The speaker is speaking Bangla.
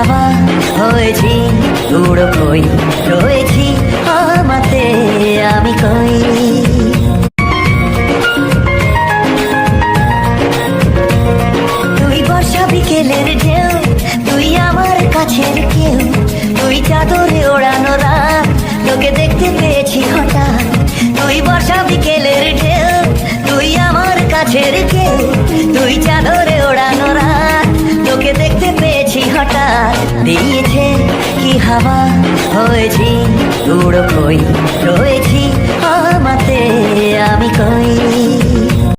হাওয়া হয়েছি উড়ো কই রয়েছি আমাতে আমি কই তুই বর্ষা বিকেলের ঢেউ তুই আমার কাছের কেউ তুই চাদরে ওড়ানো রাত তোকে দেখতে পেয়েছি হঠাৎ তুই বর্ষা বিকেলের ঢেউ তুই আমার কাছের কেউ তুই চাদরে ওড়ানো রাত তোকে দেখতে পেয়েছি হঠাৎ দিয়েছে কি হাওয়া হয়েছি উড়ো কই রয়েছি আমাতে আমি কই